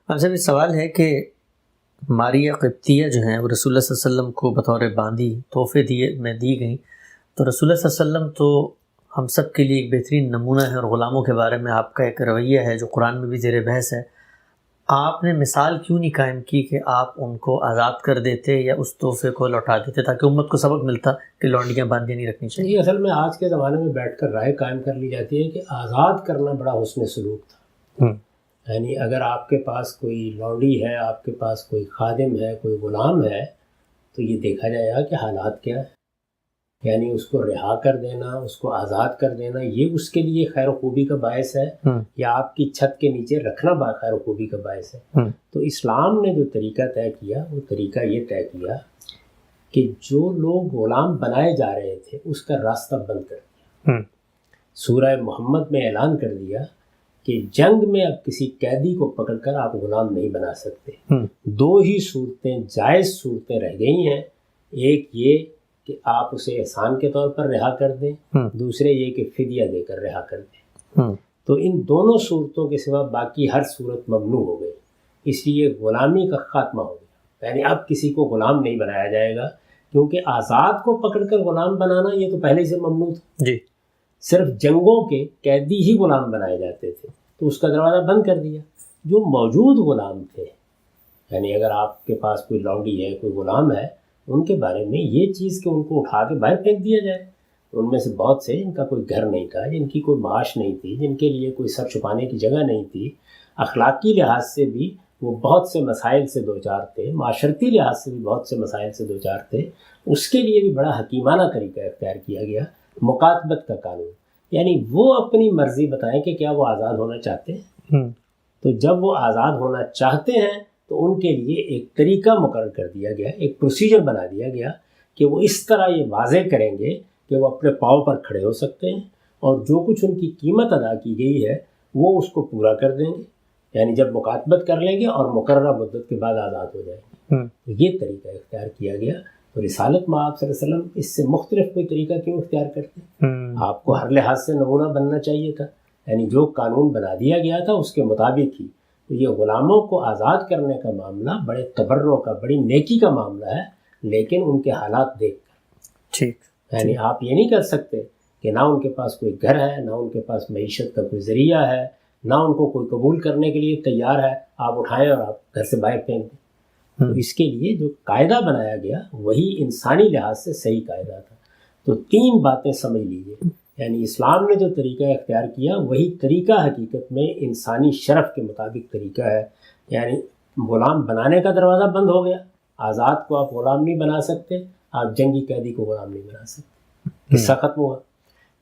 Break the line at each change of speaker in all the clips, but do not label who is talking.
اب صاحب یہ سوال ہے کہ ماریہ قبطیہ جو ہیں وہ رسول اللہ صلی اللہ علیہ وسلم کو بطور باندی تحفے دی گئیں، تو رسول اللہ صلی اللہ علیہ وسلم تو ہم سب کے لیے ایک بہترین نمونہ ہے، اور غلاموں کے بارے میں آپ کا ایک رویہ ہے جو قرآن میں بھی زیر بحث ہے۔ آپ نے مثال کیوں نہیں قائم کی کہ آپ ان کو آزاد کر دیتے یا اس تحفے کو لوٹا دیتے تاکہ امت کو سبق ملتا کہ لونڈیاں باندیاں نہیں رکھنی چاہیے؟
یہ اصل میں آج کے زمانے میں بیٹھ کر رائے قائم کر لی جاتی ہے کہ آزاد کرنا بڑا حسن سلوک تھا۔ یعنی اگر آپ کے پاس کوئی لونڈی ہے، آپ کے پاس کوئی خادم ہے، کوئی غلام ہے، تو یہ دیکھا جائے گا کہ حالات کیا ہے۔ یعنی اس کو رہا کر دینا، اس کو آزاد کر دینا، یہ اس کے لیے خیر و خوبی کا باعث ہے یا آپ کی چھت کے نیچے رکھنا خیر و خوبی کا باعث ہے؟ تو اسلام نے جو طریقہ طے کیا وہ طریقہ یہ طے کیا کہ جو لوگ غلام بنائے جا رہے تھے اس کا راستہ بند کر دیا۔ سورہ محمد میں اعلان کر دیا کہ جنگ میں اب کسی قیدی کو پکڑ کر آپ غلام نہیں بنا سکتے۔ دو ہی صورتیں جائز صورتیں رہ گئی ہیں، ایک یہ کہ آپ اسے احسان کے طور پر رہا کر دیں، دوسرے یہ کہ فدیہ دے کر رہا کر دیں۔ تو ان دونوں صورتوں کے سوا باقی ہر صورت ممنوع ہو گئی، اس لیے غلامی کا خاتمہ ہو گیا۔ یعنی اب کسی کو غلام نہیں بنایا جائے گا، کیونکہ آزاد کو پکڑ کر غلام بنانا یہ تو پہلے سے ممنوع تھا جی۔ صرف جنگوں کے قیدی ہی غلام بنائے جاتے تھے، تو اس کا دروازہ بند کر دیا۔ جو موجود غلام تھے، یعنی اگر آپ کے پاس کوئی لونڈی ہے، کوئی غلام ہے، ان کے بارے میں یہ چیز کہ ان کو اٹھا کے باہر پھینک دیا جائے۔ ان میں سے بہت سے جن کا کوئی گھر نہیں تھا، جن کی کوئی معاش نہیں تھی، جن کے لیے کوئی سر چھپانے کی جگہ نہیں تھی، اخلاقی لحاظ سے بھی وہ بہت سے مسائل سے دوچار تھے، معاشرتی لحاظ سے بھی بہت سے مسائل سے دوچار تھے، اس کے لیے بھی بڑا حکیمانہ طریقہ اختیار کیا گیا، مکاتبت کا قانون۔ یعنی وہ اپنی مرضی بتائیں کہ کیا وہ آزاد ہونا چاہتے ہیں۔ تو جب وہ آزاد ہونا چاہتے ہیں تو ان کے لیے ایک طریقہ مقرر کر دیا گیا، ایک پروسیجر بنا دیا گیا کہ وہ اس طرح یہ واضح کریں گے کہ وہ اپنے پاؤں پر کھڑے ہو سکتے ہیں، اور جو کچھ ان کی قیمت ادا کی گئی ہے وہ اس کو پورا کر دیں گے، یعنی جب مکاتبت کر لیں گے اور مقررہ مدت کے بعد آزاد ہو جائیں گے۔ تو یہ طریقہ اختیار کیا گیا۔ تو رسالت مآب صلی اللہ علیہ وسلم اس سے مختلف کوئی طریقہ کیوں اختیار کرتے؟ آپ کو ہر لحاظ سے نمونہ بننا چاہیے تھا، یعنی جو قانون بنا دیا گیا تھا اس کے مطابق ہی۔ تو یہ غلاموں کو آزاد کرنے کا معاملہ بڑے تبرع کا، بڑی نیکی کا معاملہ ہے، لیکن ان کے حالات دیکھ کر ٹھیک۔ یعنی آپ یہ نہیں کر سکتے کہ نہ ان کے پاس کوئی گھر ہے، نہ ان کے پاس معیشت کا کوئی ذریعہ ہے، نہ ان کو کوئی قبول کرنے کے لیے تیار ہے، آپ اٹھائیں اور آپ گھر سے باہر پھینک دیں۔ تو اس کے لیے جو قاعدہ بنایا گیا وہی انسانی لحاظ سے صحیح قاعدہ تھا۔ تو تین باتیں سمجھ لیجئے، یعنی اسلام نے جو طریقہ اختیار کیا وہی طریقہ حقیقت میں انسانی شرف کے مطابق طریقہ ہے۔ یعنی غلام بنانے کا دروازہ بند ہو گیا، آزاد کو آپ غلام نہیں بنا سکتے، آپ جنگی قیدی کو غلام نہیں بنا سکتے، قصہ ختم ہوا۔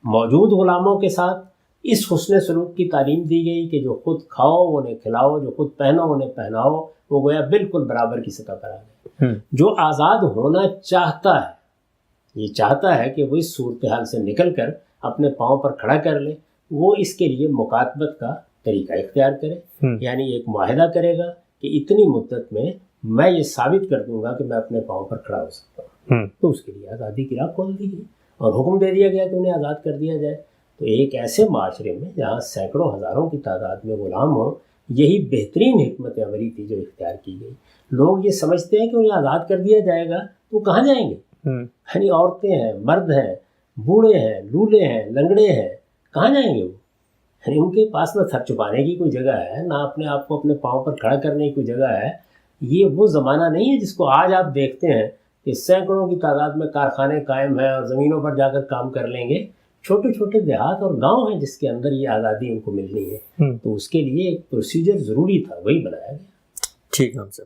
موجود غلاموں کے ساتھ اس حسن سلوک کی تعلیم دی گئی کہ جو خود کھاؤ انہیں کھلاؤ، جو خود پہنو انہیں پہناؤ، وہ گویا بالکل برابر کی سطح پر آ گئے۔ جو آزاد ہونا چاہتا ہے، یہ چاہتا ہے کہ وہ اس صورتحال سے نکل کر اپنے پاؤں پر کھڑا کر لے، وہ اس کے لیے مکاتبت کا طریقہ اختیار کرے، یعنی ایک معاہدہ کرے گا کہ اتنی مدت میں یہ ثابت کر دوں گا کہ میں اپنے پاؤں پر کھڑا ہو سکتا ہوں۔ تو اس کے لیے آزادی کی راہ کھول دی گئی اور حکم دے دیا گیا کہ انہیں آزاد کر دیا جائے۔ تو ایک ایسے معاشرے میں جہاں سینکڑوں ہزاروں کی تعداد میں غلام ہوں، یہی بہترین حکمت عملی تھی جو اختیار کی گئی۔ لوگ یہ سمجھتے ہیں کہ انہیں آزاد کر دیا جائے گا تو کہاں جائیں گے؟ یعنی عورتیں ہیں، مرد ہیں، بوڑھے ہیں، لولے ہیں، لنگڑے ہیں، کہاں جائیں گے وہ؟ یعنی ان کے پاس نہ سر چھپانے کی کوئی جگہ ہے، نہ اپنے آپ کو اپنے پاؤں پر کھڑا کرنے کی کوئی جگہ ہے۔ یہ وہ زمانہ نہیں ہے جس کو آج آپ دیکھتے ہیں کہ سینکڑوں کی تعداد میں کارخانے قائم ہیں اور زمینوں پر جا کر کام کر لیں گے۔ چھوٹے چھوٹے دیہات اور گاؤں ہیں جس کے اندر یہ آزادی ان کو ملنی ہے۔ تو اس کے لیے ایک پروسیجر ضروری تھا، وہی بنایا گیا۔
ٹھیک ہے ہم سب